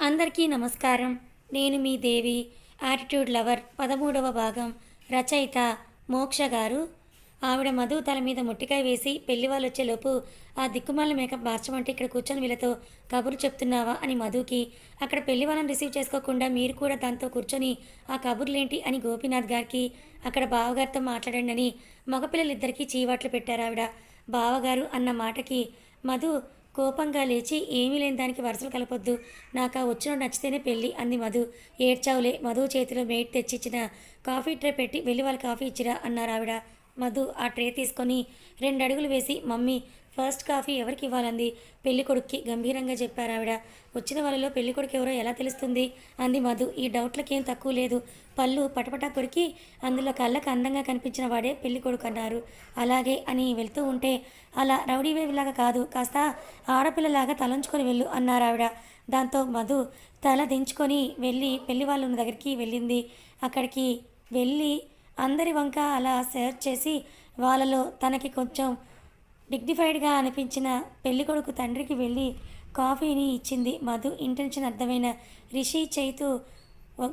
అందరికీ నమస్కారం. నేను మీ దేవి. యాటిట్యూడ్ లవర్ 13వ భాగం. రచయిత మోక్ష గారు. ఆవిడ మధు తల మీద ముట్టికాయ వేసి పెళ్లి వాళ్ళు వచ్చేలోపు ఆ దిక్కుమాల మేకప్ మార్చమంటే ఇక్కడ కూర్చొని వీళ్ళతో కబురు చెప్తున్నావా అని మధుకి, అక్కడ పెళ్లి వాళ్ళని రిసీవ్ చేసుకోకుండా మీరు కూడా దాంతో కూర్చొని ఆ కబుర్లేంటి అని గోపీనాథ్ గారికి, అక్కడ బావగారితో మాట్లాడండి అని మగపిల్లలిద్దరికీ చీవాట్లు పెట్టారు ఆవిడ. బావగారు అన్న మాటకి మధు కోపంగా లేచి, ఏమీ లేని దానికి వరుసలు కలపొద్దు, నాకా వచ్చినోడు నచ్చితేనే పెళ్ళి అంది మధు. ఏడ్చావులే, మధు చేతిలో మేట్ తెచ్చిచ్చిన కాఫీ ట్రే పెట్టి వెళ్ళి వాళ్ళ కాఫీ ఇచ్చిరా అన్నారు ఆవిడ. మధు ఆ ట్రే తీసుకొని 2 అడుగులు వేసి, మమ్మీ ఫస్ట్ కాఫీ ఎవరికి ఇవ్వాలంది. పెళ్లి కొడుక్కి గంభీరంగా చెప్పారు ఆవిడ. వచ్చిన వాళ్ళలో పెళ్లి కొడుకు ఎవరో ఎలా తెలుస్తుంది అంది మధు. ఈ డౌట్లకేం తక్కువ లేదు. పళ్ళు పటపటా కొరికి అందులో కళ్ళకు అందంగా కనిపించిన వాడే పెళ్లి కొడుకు అన్నారు. అలాగే అని వెళ్తూ ఉంటే, అలా రౌడీ వేవిలాగా కాదు, కాస్త ఆడపిల్లలాగా తలంచుకొని వెళ్ళు అన్నారు ఆవిడ. దాంతో మధు తల దించుకొని వెళ్ళి పెళ్లి వాళ్ళు ఉన్న దగ్గరికి వెళ్ళింది. అక్కడికి వెళ్ళి అందరి వంక అలా సెర్చ్ చేసి వాళ్ళలో తనకి కొంచెం డిగ్నిఫైడ్గా అనిపించిన పెళ్ళికొడుకు తండ్రికి వెళ్ళి కాఫీని ఇచ్చింది. మధు ఇంటెన్షన్ అర్థమైన రిషి చైతు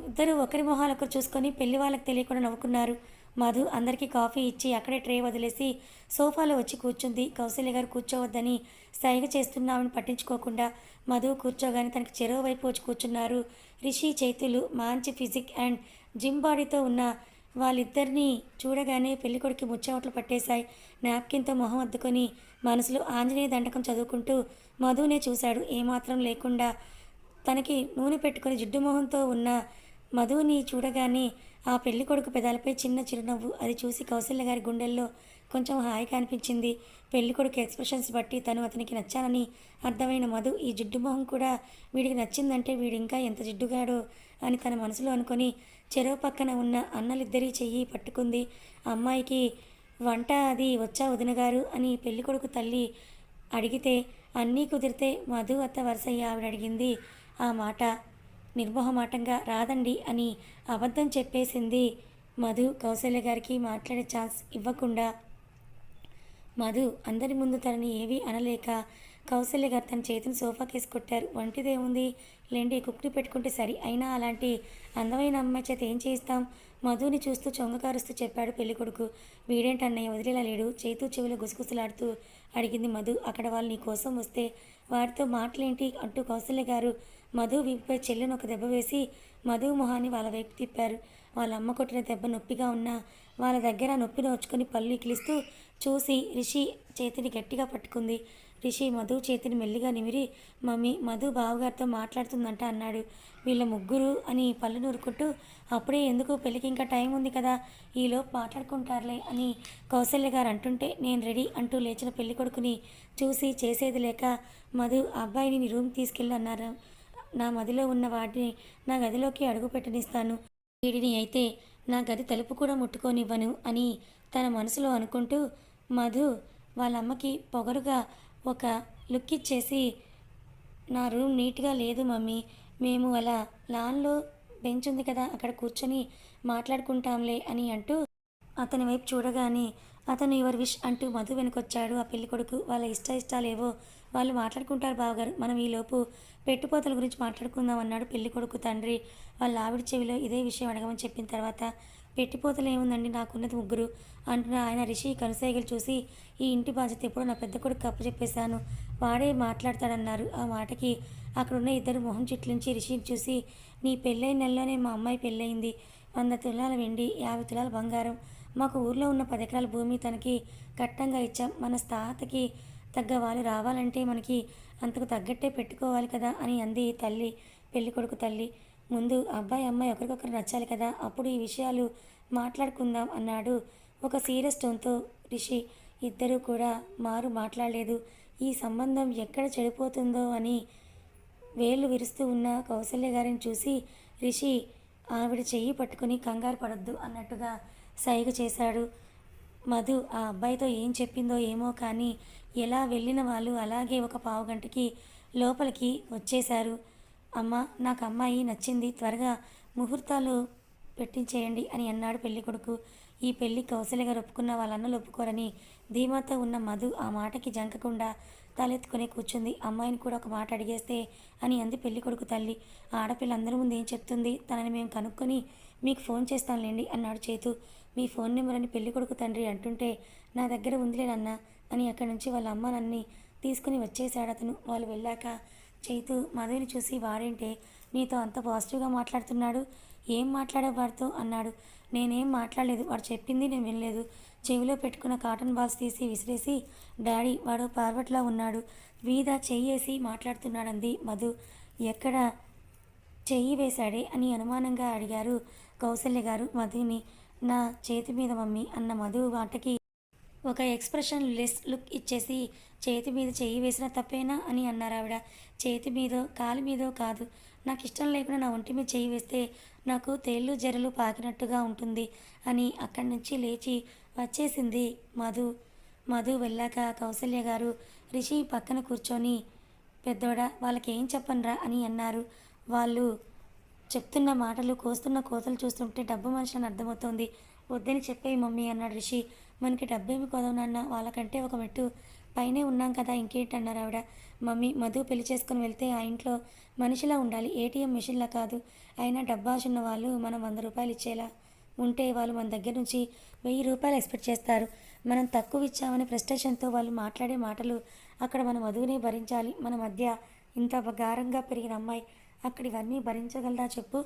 ఇద్దరు ఒకరి మొహాలొకరు చూసుకొని పెళ్లి వాళ్ళకి తెలియకుండా నవ్వుకున్నారు. మధు అందరికీ కాఫీ ఇచ్చి అక్కడే ట్రే వదిలేసి సోఫాలో వచ్చి కూర్చుంది. కౌశల్య గారు కూర్చోవద్దని సైగ చేస్తున్నామని పట్టించుకోకుండా మధు కూర్చోగానే తనకి చెరో వైపు వచ్చి కూర్చున్నారు. రిషి చైతులు మంచి ఫిజిక్ అండ్ జిమ్ బాడీతో ఉన్న వాళ్ళిద్దరినీ చూడగానే పెళ్ళికొడుకు ముచ్చవట్లు పట్టేశాయి. నాప్కిన్తో మొహం అద్దుకొని మనసులో ఆంజనేయ దండకం చదువుకుంటూ మధునే చూశాడు. ఏమాత్రం లేకుండా తనకి నూనె పెట్టుకొని జిడ్డు మొహంతో ఉన్న మధుని చూడగానే ఆ పెళ్ళికొడుకు పెదాలపై చిన్న చిరునవ్వు. అది చూసి కౌశల్య గారి గుండెల్లో కొంచెం హాయిగా అనిపించింది. పెళ్ళికొడుకు ఎక్స్ప్రెషన్స్ బట్టి తను అతనికి నచ్చానని అర్థమైన మధు, ఈ జిడ్డు మొహం కూడా వీడికి నచ్చిందంటే వీడు ఇంకా ఎంత జిడ్డుగాడో అని తన మనసులో అనుకొని చెరువు పక్కన ఉన్న అన్నలిద్దరి చెయ్యి పట్టుకుంది. అమ్మాయికి వంట అది వచ్చా వదినగారు అని పెళ్ళికొడుకు తల్లి అడిగితే, అన్నీ కుదిరితే మధు అత్త వరసయ్య ఆవిడ అడిగింది. ఆ మాట నిర్మోహమాటంగా రాదండి అని అబద్ధం చెప్పేసింది మధు. కౌశల్య గారికి మాట్లాడే ఛాన్స్ ఇవ్వకుండా మధు అందరి ముందు తనని ఏవీ అనలేక కౌశల్య గారు తన చేతిని సోఫాకేసి కొట్టారు. వంటిదేముంది లేండి, కుక్ని పెట్టుకుంటే సరి, అయినా అలాంటి అందమైన అమ్మాయి చేత ఏం చేయిస్తాం? మధుని చూస్తూ చొంగకారుస్తూ చెప్పాడు పెళ్ళికొడుకు. వీడేంటన్నయ్య వదిలేలా లేడు, చేతూ చెవిలో గుసగుసలాడుతూ అడిగింది మధు. అక్కడ వాళ్ళు నీ కోసం వస్తే వారితో మాటలేంటి అంటూ కౌశల్య గారు మధు వీపుపై చెల్లెను ఒక దెబ్బ వేసి మధు మొహాన్ని వాళ్ళ వైపు తిప్పారు. వాళ్ళ అమ్మ కొట్టిన దెబ్బ నొప్పిగా ఉన్నా వాళ్ళ దగ్గర నొప్పి నోచుకొని పళ్ళు ఇకిలిస్తూ చూసి రిషి చేతిని గట్టిగా పట్టుకుంది. రిషి మధు చేతిని మెల్లిగా నిమిరి, మమ్మీ మధు బావగారితో మాట్లాడుతుందంట అన్నాడు. వీళ్ళ ముగ్గురు అని పళ్ళు నూరుకుంటూ, అప్పుడే ఎందుకు, పెళ్ళికి ఇంకా టైం ఉంది కదా, ఈలోపు మాట్లాడుకుంటారులే అని కౌశల్య గారు అంటుంటే, నేను రెడీ అంటూ లేచిన పెళ్ళికొడుకుని చూసి చేసేది లేక, మధు అబ్బాయిని నీ రూమ్ తీసుకెళ్ళి అన్నారు. నా మదిలో ఉన్న వాడిని నా గదిలోకి అడుగు పెట్టనిస్తాను, వీడిని అయితే నా గది తలుపు కూడా ముట్టుకోనివ్వను అని తన మనసులో అనుకుంటూ మధు వాళ్ళ అమ్మకి పొగరుగా ఒక లుక్ ఇచ్చేసి, నా రూమ్ నీట్గా లేదు మమ్మీ, మేము అలా లాన్లో బెంచ్ ఉంది కదా అక్కడ కూర్చొని మాట్లాడుకుంటాంలే అని అంటూ అతని వైపు చూడగానే అతను యువర్ విష్ అంటూ మధు వెనుకొచ్చాడు ఆ పెళ్ళికొడుకు. వాళ్ళ ఇష్టాలేవో వాళ్ళు మాట్లాడుకుంటారు బావగారు, మనం ఈలోపు పెట్టుపోతల గురించి మాట్లాడుకుందాం అన్నాడు పెళ్ళికొడుకు తండ్రి. వాళ్ళ ఆవిడ చెవిలో ఇదే విషయం అడగమని చెప్పిన తర్వాత, పెట్టిపోతలు ఏముందండి, నాకున్నది ముగ్గురు అంటున్న ఆయన రిషి కనుసైగలు చూసి, ఈ ఇంటి బాధ్యత ఎప్పుడో నా పెద్ద కొడుకు అప్పచెప్పేశాను, వాడే మాట్లాడతాడన్నారు. ఆ మాటకి అక్కడున్న ఇద్దరు మొహం చిట్లించి రిషిని చూసి, నీ పెళ్ళైన నెలలోనే మా అమ్మాయి పెళ్ళయింది, 100 తులాల వెండి 50 తులాల బంగారం, మాకు ఊర్లో ఉన్న 10 ఎకరాల భూమి తనకి కట్టంగా ఇచ్చాం, మన స్థాతకి తగ్గ వాళ్ళు రావాలంటే మనకి అంతకు తగ్గట్టే పెట్టుకోవాలి కదా అని అంది తల్లి, పెళ్ళికొడుకు తల్లి. ముందు అబ్బాయి అమ్మాయి ఒకరికొకరు నచ్చాలి కదా, అప్పుడు ఈ విషయాలు మాట్లాడుకుందాం అన్నాడు ఒక సీరియస్ టోన్తో రిషి. ఇద్దరూ కూడా మాట్లాడలేదు. ఈ సంబంధం ఎక్కడ చెడిపోతుందో అని వేళ్ళు విరుస్తూ ఉన్న కౌశల్య గారిని చూసి రిషి ఆవిడ చెయ్యి పట్టుకుని కంగారు పడొద్దు అన్నట్టుగా సైగ చేశాడు. మధు ఆ అబ్బాయితో ఏం చెప్పిందో ఏమో కానీ ఎలా వెళ్ళిన వాళ్ళు అలాగే ఒక పావుగంటకి లోపలికి వచ్చేశారు. అమ్మ నాకు అమ్మాయి నచ్చింది, త్వరగా ముహూర్తాలు పెట్టించేయండి అని అన్నాడు పెళ్ళికొడుకు. ఈ పెళ్లి కౌశల్య గారు ఒప్పుకున్న వాళ్ళ అన్నలు ఒప్పుకోరని ధీమాతో ఉన్న మధు ఆ మాటకి జంకకుండా తలెత్తుకుని కూర్చుంది. అమ్మాయిని కూడా ఒక మాట అడిగేస్తే అని అంది పెళ్లి కొడుకు తల్లి. ఆడపిల్ల అందరి ముందు ఏం చెప్తుంది? తనని మేము కనుక్కొని మీకు ఫోన్ చేస్తానులేండి అన్నాడు చేతు. మీ ఫోన్ నెంబర్ అని పెళ్లి కొడుకు తండ్రి అంటుంటే నా దగ్గర ఉందిలేనన్నా అని అక్కడి నుంచి వాళ్ళ అమ్మ నన్ని తీసుకుని వచ్చేసాడు అతను. వాళ్ళు వెళ్ళాక చైతు మధుని చూసి వాడేంటే నీతో అంత పాజిటివ్గా మాట్లాడుతున్నాడు, ఏం మాట్లాడే వాడితో అన్నాడు. నేనేం మాట్లాడలేదు, వాడు చెప్పింది నేను వినలేదు. చెవిలో పెట్టుకున్న కాటన్ బాల్స్ తీసి విసిరేసి డాడీ వాడు పార్వట్లా ఉన్నాడు వీధ చెయ్యేసి మాట్లాడుతున్నాడంది మధు. ఎక్కడ చెయ్యి వేశాడే అని అనుమానంగా అడిగారు కౌసల్య గారు మధుని. నా చేతి మీద మమ్మీ అన్న మధు మాటకి ఒక ఎక్స్ప్రెషన్ లెస్ లుక్ ఇచ్చేసి చేతి మీద చెయ్యి వేసిన తప్పేనా అని అన్నారు ఆవిడ. చేతి మీదో కాలు మీదో కాదు, నాకు ఇష్టం లేకుండా నా ఒంటి మీద చెయ్యి వేస్తే నాకు తేళ్ళు జరలు పాకినట్టుగా ఉంటుంది అని అక్కడి నుంచి లేచి వచ్చేసింది మధు. మధు వెళ్ళాక కౌసల్య గారు రిషి పక్కన కూర్చొని పెద్దోడా వాళ్ళకేం చెప్పనరా అని అన్నారు. వాళ్ళు చెప్తున్న మాటలు కోస్తున్న కోతలు చూస్తుంటే డబ్బు మనిషి అని అర్థమవుతోంది. వద్దని చెప్పేయి మమ్మీ అన్నాడు రిషి. మనకి డబ్బేమి కొదవు నాన్న, వాళ్ళకంటే ఒక మెట్టు పైనే ఉన్నాం కదా ఇంకేంటన్నారు ఆవిడ. మమ్మీ మధు పెళ్లి చేసుకుని వెళ్తే ఆ ఇంట్లో మనిషిలా ఉండాలి, ఏటీఎం మిషన్లా కాదు. అయినా డబ్బాసున్న వాళ్ళు మనం 100 రూపాయలు ఇచ్చేలా ఉంటే వాళ్ళు మన దగ్గర నుంచి 1000 రూపాయలు ఎక్స్పెక్ట్ చేస్తారు. మనం తక్కువ ఇచ్చామనే ఫ్రస్ట్రేషన్తో వాళ్ళు మాట్లాడే మాటలు అక్కడ మన వధువునే భరించాలి. మన మధ్య ఇంత గారంగా పెరిగిన అమ్మాయి అక్కడ ఇవన్నీ భరించగలదా చెప్పు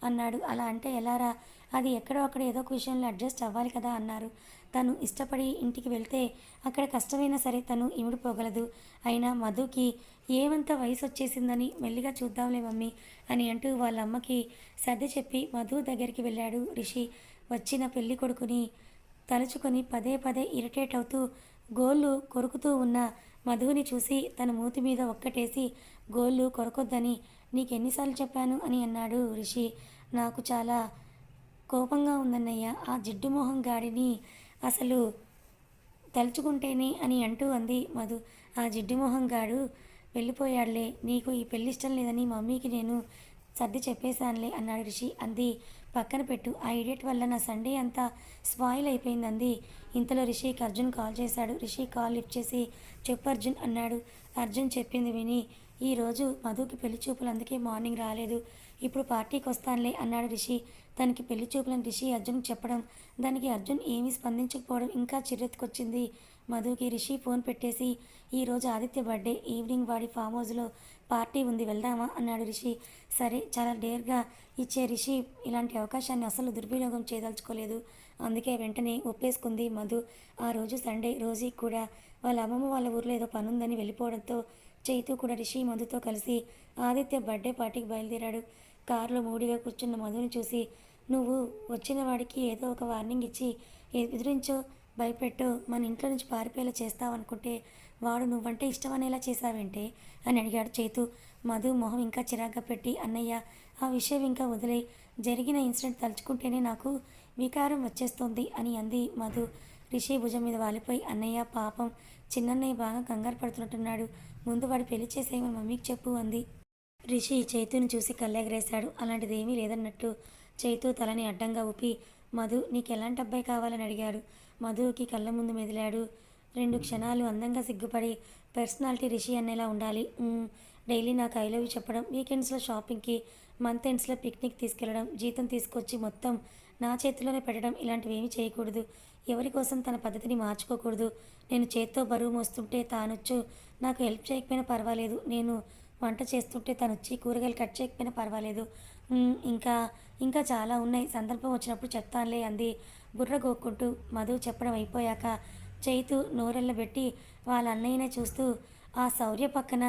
అన్నాడు. అలా అంటే ఎలారా, అది ఎక్కడో అక్కడ ఏదో ఒక విషయంలో అడ్జస్ట్ అవ్వాలి కదా అన్నారు. తను ఇష్టపడి ఇంటికి వెళ్తే అక్కడ కష్టమైనా సరే తను ఇమిడిపోగలదు. అయినా మధుకి ఏమంత వయసు వచ్చేసిందని మెల్లిగా చూద్దాంలే మమ్మీ అని అంటూ వాళ్ళ అమ్మకి సర్ది చెప్పి మధు దగ్గరికి వెళ్ళాడు రిషి. వచ్చిన పెళ్లి కొడుకుని తలుచుకొని పదే పదే ఇరిటేట్ అవుతూ గోళ్ళు కొరుకుతూ ఉన్న మధుని చూసి తన మూతి మీద ఒక్కటేసి గోళ్ళు కొరకొద్దని నీకెన్నిసార్లు చెప్పాను అని అన్నాడు రిషి. నాకు చాలా కోపంగా ఉందన్నయ్య, ఆ జిడ్డు మొహం గాడిని అసలు తలుచుకుంటేనే అని అంటూ అంది మధు. ఆ జిడ్డు మొహం గాడు వెళ్ళిపోయాడులే, నీకు ఈ పెళ్ళి ఇష్టం లేదని మమ్మీకి నేను సర్ది చెప్పేశానులే అన్నాడు రిషి. అంది పక్కన పెట్టు, ఆ ఇడియట్ వల్ల నా సండే అంతా స్పాయిల్ అయిపోయిందంది. ఇంతలో రిషికి అర్జున్ కాల్ చేశాడు. రిషి కాల్ లిఫ్ట్ చేసి చెప్పు అర్జున్ అన్నాడు. అర్జున్ చెప్పింది విని ఈరోజు మధుకి పెళ్లి చూపులు అందుకే మార్నింగ్ రాలేదు, ఇప్పుడు పార్టీకి వస్తానులే అన్నాడు రిషి. తనకి పెళ్లి చూపులను రిషి అర్జున్కి చెప్పడం, దానికి అర్జున్ ఏమీ స్పందించకపోవడం ఇంకా చిరెత్తుకొచ్చింది మధుకి. రిషి ఫోన్ పెట్టేసి ఈరోజు ఆదిత్య బర్త్డే, ఈవినింగ్ వాడి ఫామ్ హౌస్లో పార్టీ ఉంది వెళ్దామా అన్నాడు రిషి. సరే చాలా డేర్గా ఇచ్చే రిషి ఇలాంటి అవకాశాన్ని అసలు దుర్వినియోగం చేయదలుచుకోలేదు. అందుకే వెంటనే ఒప్పేసుకుంది మధు. ఆ రోజు సండే. రోజీ కూడా వాళ్ళ అమ్మమ్మ వాళ్ళ ఊర్లో ఏదో పనుందని వెళ్ళిపోవడంతో చైతు కూడా రిషి మధుతో కలిసి ఆదిత్య బర్త్డే పార్టీకి బయలుదేరాడు. కారులో మూడిగా కూర్చున్న మధుని చూసి నువ్వు వచ్చిన వాడికి ఏదో ఒక వార్నింగ్ ఇచ్చి ఎదిరించో భయపెట్టో మన ఇంట్లో నుంచి పారిపోయేలా చేస్తావనుకుంటే వాడు నువ్వంటే ఇష్టం అనేలా చేశావేంటే అని అడిగాడు చైతు. మధు మొహం ఇంకా చిరాగ్గా పెట్టి అన్నయ్య ఆ విషయం ఇంకా వదిలే, జరిగిన ఇన్సిడెంట్ తలుచుకుంటేనే నాకు వికారం వచ్చేస్తోంది అని అంది మధు. రిషి భుజం మీద వాలిపోయి అన్నయ్య పాపం చిన్నన్నయ్య బాగా కంగారు పడుతున్నట్టున్నాడు, ముందు వాడు పెళ్లి చేసేయమని మమ్మీకి చెప్పు అంది. రిషి చైతుని చూసి కళ్ళెగరేశాడు. అలాంటిదేమీ లేదన్నట్టు చైతు తలని అడ్డంగా ఊపి మధు నీకు ఎలాంటి అబ్బాయి కావాలని అడిగాడు. మధుకి కళ్ళ ముందు మెదిలాడు. 2 క్షణాలు అందంగా సిగ్గుపడి పర్సనాలిటీ రిషి అనేలా ఉండాలి, డైలీ నాకు ఐ లవ్ యూ చెప్పడం, వీకెండ్స్లో షాపింగ్కి, మంత్ ఎండ్స్లో పిక్నిక్ తీసుకెళ్లడం, జీతం తీసుకొచ్చి మొత్తం నా చేతిలోనే పెట్టడం, ఇలాంటివి ఏమీ చేయకూడదు. ఎవరి కోసం తన పద్ధతిని మార్చుకోకూడదు. నేను చేత్తో బరువు మోస్తుంటే తానొచ్చు నాకు హెల్ప్ చేయకపోయినా పర్వాలేదు, నేను వంట చేస్తుంటే తనొచ్చి కూరగాయలు కట్ చేయకపోయినా పర్వాలేదు, ఇంకా ఇంకా చాలా ఉన్నాయి, సందర్భం వచ్చినప్పుడు చెప్తానులే అంది బుర్ర గోక్కుంటూ. మధు చెప్పడం అయిపోయాక చైతు నోరెళ్ళబెట్టి వాళ్ళ అన్నయ్యనే చూస్తూ ఆ శౌర్య పక్కన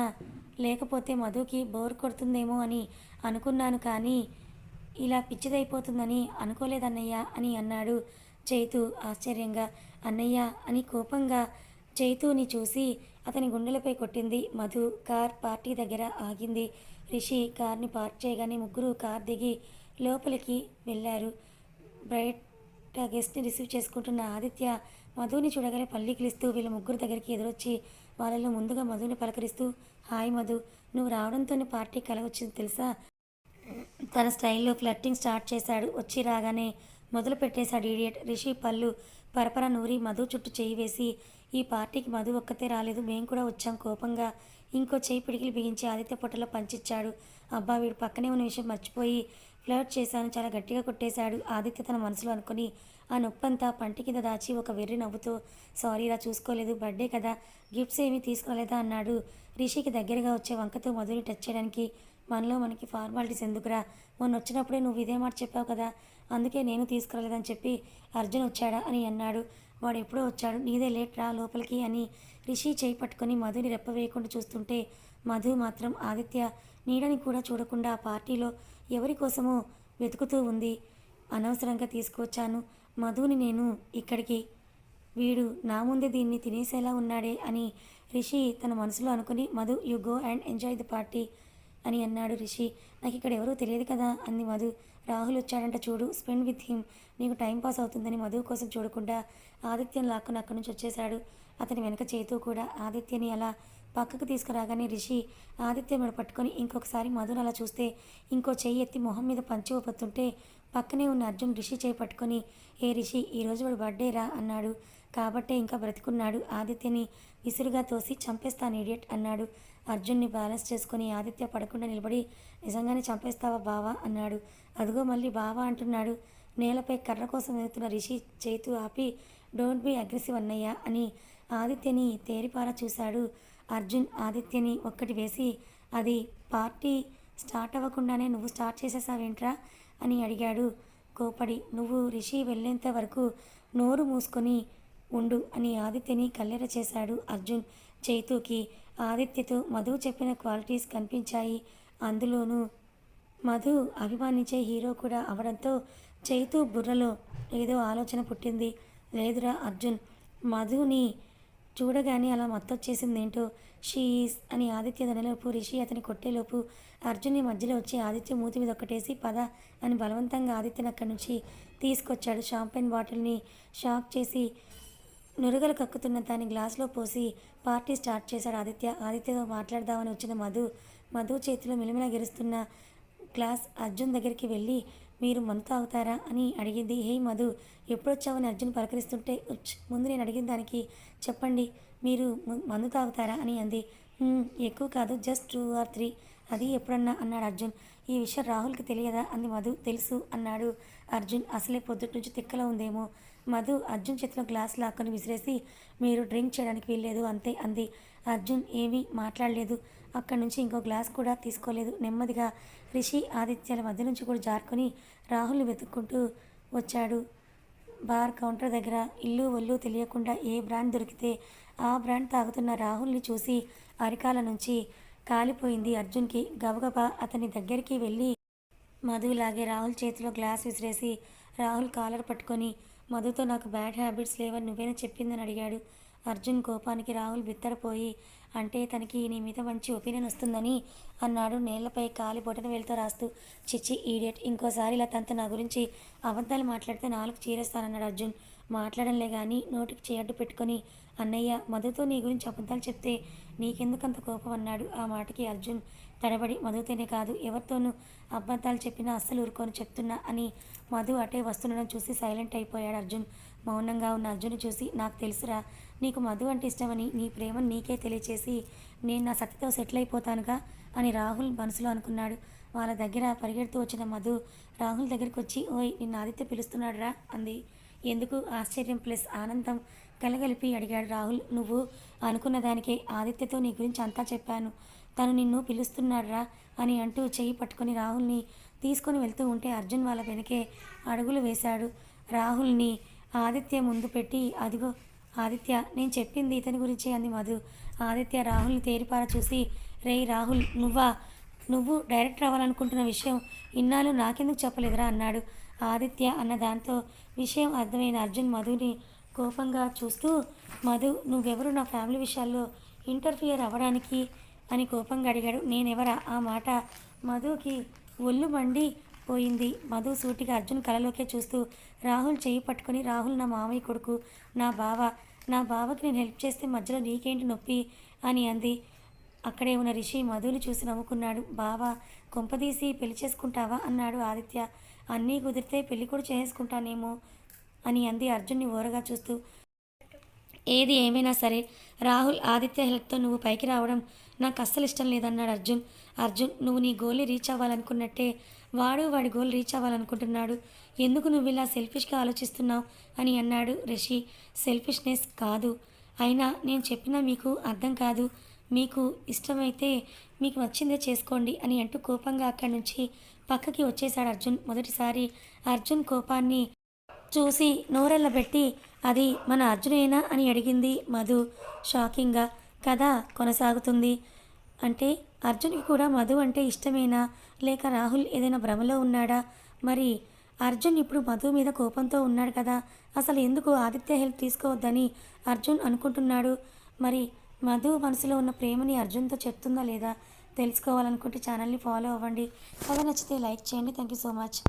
లేకపోతే మధుకి బోర్ కొడుతుందేమో అని అనుకున్నాను, కానీ ఇలా పిచ్చిదైపోతుందని అనుకోలేదన్నయ్య అని అన్నాడు చైతు ఆశ్చర్యంగా. అన్నయ్య అని కోపంగా చైతుని చూసి అతని గుండెలపై కొట్టింది మధు. కార్ పార్టీ దగ్గర ఆగింది. రిషి కార్ని పార్క్ చేయగానే ముగ్గురు కార్ దిగి లోపలికి వెళ్ళారు. బ్రైట్ గెస్ట్ని రిసీవ్ చేసుకుంటున్న ఆదిత్య మధుని చూడగానే పల్లికిలిస్తూ వీళ్ళ ముగ్గురు దగ్గరికి ఎదురొచ్చి వాళ్ళలో ముందుగా మధుని పలకరిస్తూ హాయ్ మధు, నువ్వు రావడంతోనే పార్టీ కలగొచ్చింది తెలుసా. తన స్టైల్లో ఫ్లర్టింగ్ స్టార్ట్ చేశాడు. వచ్చి రాగానే మొదలు పెట్టేశాడు ఈడియట్. రిషి పళ్ళు పరపర నూరి మధు చుట్టూ చేయి వేసి, ఈ పార్టీకి మధు ఒక్కతే రాలేదు, మేం కూడా వచ్చాం కోపంగా ఇంకో చేయి పిడికిలు బిగించి ఆదిత్య పొట్టలో పంచిచ్చాడు. అబ్బా వీడు పక్కనే ఉన్న విషయం మర్చిపోయి ఫ్లర్ట్ చేశాను, చాలా గట్టిగా కొట్టేశాడు ఆదిత్య తన మనసులో అనుకుని. ఆ నొప్పంతా పంటి కింద దాచి ఒక వెర్రి నవ్వుతో, సారీరా చూసుకోలేదు, బర్త్డే కదా, గిఫ్ట్స్ ఏమీ తీసుకురాలేదా అన్నాడు రిషికి దగ్గరగా వచ్చే వంకతో మధుని టచ్ చేయడానికి. మనలో మనకి ఫార్మాలిటీస్ ఎందుకురా, మొన్న వచ్చినప్పుడే నువ్వు ఇదే మాట చెప్పావు కదా, అందుకే నేను తీసుకురాలేదని చెప్పి అర్జున్ వచ్చాడా అని అన్నాడు. వాడు ఎప్పుడో వచ్చాడు, నీదే లేట్ రా లోపలికి అని రిషి చేయి పట్టుకొని మధుని రెప్పవేయకుండా చూస్తుంటే మధు మాత్రం ఆదిత్య నీడని కూడా చూడకుండా ఆ పార్టీలో ఎవరి కోసమో వెతుకుతూ ఉంది. అనవసరంగా తీసుకువచ్చాను మధుని నేను ఇక్కడికి, వీడు నా ముందే దీన్ని తినేసేలా ఉన్నాడే అని రిషి తన మనసులో అనుకుని, Madhu you go and enjoy the party అని అన్నాడు రిషి. నాకు ఇక్కడ ఎవరో తెలియదు కదా అంది మధు. రాహుల్ వచ్చాడంట చూడు, స్పెండ్ విత్ హిమ్, నీకు టైంపాస్ అవుతుందని మధు కోసం చూడకుండా ఆదిత్యను లాక్కుని అక్కడి నుంచి వచ్చేశాడు. అతని వెనక చేతూ కూడా ఆదిత్యని అలా పక్కకు తీసుకురాగానే రిషి ఆదిత్య మెడ పట్టుకొని ఇంకొకసారి మధును అలా చూస్తే ఇంకో చెయ్యి ఎత్తి మొహం మీద పంచి ఊపుతుంటే పక్కనే ఉన్న అర్జున్ రిషి చేయి పట్టుకొని, ఏ రిషి ఈరోజు వాడు బర్త్డే రా అన్నాడు, కాబట్టే ఇంకా బ్రతికున్నాడు. ఆదిత్యని విసురుగా తోసి చంపేస్తాను ఇడియట్ అన్నాడు. అర్జున్ని బ్యాలెన్స్ చేసుకుని ఆదిత్య పడకుండా నిలబడి, నిజంగానే చంపేస్తావా బావా అన్నాడు. అదిగో మళ్ళీ బావా అంటున్నాడు. నేలపై కర్ర కోసం వెళ్తున్న రిషి చేతు ఆపి, డోంట్ బీ అగ్రెసివ్ అన్నయ్య అని ఆదిత్యని తేరిపారా చూశాడు. అర్జున్ ఆదిత్యని ఒక్కటి వేసి, అది పార్టీ స్టార్ట్ అవ్వకుండానే నువ్వు స్టార్ట్ చేసేసావేంట్రా అని అడిగాడు కోపడి. నువ్వు రిషి వెళ్ళేంత వరకు నోరు మూసుకొని ఉండు అని ఆదిత్యని కల్లెర చేశాడు అర్జున్. చైతుకి ఆదిత్యతో మధు చెప్పిన క్వాలిటీస్ కనిపించాయి. అందులోనూ మధు అభిమానించే హీరో కూడా అవడంతో చైతు బుర్రలో ఏదో ఆలోచన పుట్టింది. లేదురా అర్జున్, మధుని చూడగానే అలా మత్తొచ్చేసిందేంటో, షీఈస్ అని ఆదిత్య దనలోపు రిషి అతని కొట్టేలోపు అర్జున్ని మధ్యలో వచ్చి ఆదిత్య మూతి మీద ఒక్కటేసి పద అని బలవంతంగా ఆదిత్యని అక్కడి నుంచి తీసుకొచ్చాడు. షాంపెన్ బాటిల్ని షాక్ చేసి నురగలు కక్కుతున్న దాని గ్లాసులో పోసి పార్టీ స్టార్ట్ చేశాడు ఆదిత్య. ఆదిత్యతో మాట్లాడదామని వచ్చిన మధు చేతిలో మిలమిల గెరుస్తున్న గ్లాస్ అర్జున్ దగ్గరికి వెళ్ళి, మీరు మందు తాగుతారా అని అడిగింది. హే మధు, ఎప్పుడొచ్చావని అర్జున్ పలకరిస్తుంటే, ముందు నేను అడిగిన దానికి చెప్పండి, మీరు మందు తాగుతారా అని అంది. ఎక్కువ కాదు, జస్ట్ 2 or 3, అది ఎప్పుడన్నా అన్నాడు అర్జున్. ఈ విషయం రాహుల్కి తెలియదా అంది మధు. తెలుసు అన్నాడు అర్జున్. అసలే పొద్దుటి నుంచి తిక్కలో ఉందేమో. మధు అర్జున్ చేతిలో గ్లాస్ లాక్కొని విసిరేసి, మీరు డ్రింక్ చేయడానికి వీల్లేదు అంతే అంది. అర్జున్ ఏమీ మాట్లాడలేదు. అక్కడి నుంచి ఇంకో గ్లాస్ కూడా తీసుకోలేదు. నెమ్మదిగా రిషి ఆదిత్యాల మధ్య నుంచి కూడా జారుకొని రాహుల్ని వెతుక్కుంటూ వచ్చాడు. బార్ కౌంటర్ దగ్గర ఇల్లు ఒళ్ళు తెలియకుండా ఏ బ్రాండ్ దొరికితే ఆ బ్రాండ్ తాగుతున్న రాహుల్ని చూసి అరికాల నుంచి కాలిపోయింది అర్జున్కి. గబగబా అతని దగ్గరికి వెళ్ళి మధులాగే రాహుల్ చేతిలో గ్లాస్ విసిరేసి రాహుల్ కాలర్ పట్టుకొని, మధుతో నాకు బ్యాడ్ హ్యాబిట్స్ లేవని నువ్వేనా చెప్పిందని అడిగాడు. అర్జున్ కోపానికి రాహుల్ బిత్తరపోయి, అంటే తనకి నీ మీద మంచి ఒపీనియన్ వస్తుందని అన్నాడు నేలపై కాలి బొటన వేలుతో రాస్తూ. చిచ్చి ఈడియట్, ఇంకోసారి ఇలా తనతో నా గురించి అబద్ధాలు మాట్లాడితే నాలుగు చీరేస్తానన్నాడు అర్జున్. మాట్లాడంలే కానీ నోటికి చేయడ్డు పెట్టుకొని, అన్నయ్య మధుతో నీ గురించి అబద్ధాలు చెప్తే నీకెందుకంత కోపం అన్నాడు. ఆ మాటకి అర్జున్ తడబడి, మధుతోనే కాదు ఎవరితోనూ అబద్ధాలు చెప్పినా అస్సలు ఊరుకొని చెప్తున్నా అని మధు అటే వస్తుండడం చూసి సైలెంట్ అయిపోయాడు అర్జున్. మౌనంగా ఉన్న అర్జున్ చూసి, నాకు తెలుసురా నీకు మధు అంటే ఇష్టమని, నీ ప్రేమను నీకే తెలియచేసి నేను నా సత్యతో సెటిల్ అయిపోతానుగా అని రాహుల్ మనసులో అనుకున్నాడు. వాళ్ళ దగ్గర పరిగెడుతూ వచ్చిన మధు రాహుల్ దగ్గరికి వచ్చి, ఓయ్ నిన్న ఆదిత్య పిలుస్తున్నాడు రా అంది. ఎందుకు ఆశ్చర్యం ప్లస్ ఆనందం కలగలిపి అడిగాడు రాహుల్. నువ్వు అనుకున్న దానికే ఆదిత్యతో నీ గురించి అంతా చెప్పాను, తను నిన్ను పిలుస్తున్నాడు రా అని అంటూ చెయ్యి పట్టుకొని రాహుల్ని తీసుకొని వెళ్తూ ఉంటే అర్జున్ వాళ్ళ వెనకే అడుగులు వేశాడు. రాహుల్ని ఆదిత్య ముందు పెట్టి, అదిగో ఆదిత్య, నేను చెప్పింది ఇతని గురించి అంది మధు. ఆదిత్య రాహుల్ని తేరిపార చూసి, రేయ్ రాహుల్, నువ్వు డైరెక్టర్ అవ్వాలనుకుంటున్న విషయం ఇన్నాళ్ళు నాకెందుకు చెప్పలేదురా అన్నాడు. ఆదిత్య అన్న దాంతో విషయం అర్థమైన అర్జున్ మధుని కోపంగా చూస్తూ, మధు నువ్వెవరు నా ఫ్యామిలీ విషయాల్లో ఇంటర్ఫియర్ అవ్వడానికి అని కోపంగా అడిగాడు. నేనెవరా? ఆ మాట మధుకి ఒళ్ళు మండి పోయింది. మధు సూటిగా అర్జున్ కలలోకే చూస్తూ రాహుల్ చేయి పట్టుకొని, రాహుల్ నా మామయ్య కొడుకు, నా బావకి నేను హెల్ప్ చేస్తే మధ్యలో నీకేంటి నొప్పి అని అంది. అక్కడే ఉన్న రిషి మధుని చూసి నవ్వుకున్నాడు. బావా, కొంపదీసి పెళ్లి చేసుకుంటావా అన్నాడు ఆదిత్య. అన్నీ కుదిరితే పెళ్లి కూడా చేసుకుంటానేమో అని అంది అర్జున్ని ఓరగా చూస్తూ. ఏది ఏమైనా సరే రాహుల్ ఆదిత్య హెల్ప్తో నువ్వు పైకి రావడం నాకు అస్సలు ఇష్టం లేదన్నాడు అర్జున్. అర్జున్, నువ్వు నీ గోల్ని రీచ్ అవ్వాలనుకున్నట్టే వాడి గోల్ రీచ్ అవ్వాలనుకుంటున్నాడు. ఎందుకు నువ్వు ఇలా సెల్ఫిష్గా ఆలోచిస్తున్నావు అని అన్నాడు రిషి. సెల్ఫిష్నెస్ కాదు, అయినా నేను చెప్పినా మీకు అర్థం కాదు. మీకు ఇష్టమైతే మీకు నచ్చిందే చేసుకోండి అని అంటూ కోపంగా అక్కడి నుంచి పక్కకి వచ్చేశాడు అర్జున్. మొదటిసారి అర్జున్ కోపాన్ని చూసి నోరెళ్ళబెట్టి అది మన అర్జునేనా అని అడిగింది మధు షాకింగ్గా. కథ కొనసాగుతుంది. అంటే అర్జున్కి కూడా మధు అంటే ఇష్టమేనా, లేక రాహుల్ ఏదైనా భ్రమలో ఉన్నాడా? మరి అర్జున్ ఇప్పుడు మధు మీద కోపంతో ఉన్నాడు కదా, అసలు ఎందుకు ఆదిత్య హెల్ప్ తీసుకోవద్దని అర్జున్ అనుకుంటున్నాడు? మరి మధు మనసులో ఉన్న ప్రేమని అర్జున్తో చెప్తుందా లేదా తెలుసుకోవాలనుకుంటే ఛానల్ని ఫాలో అవ్వండి. కథ నచ్చితే లైక్ చేయండి. Thank you so much.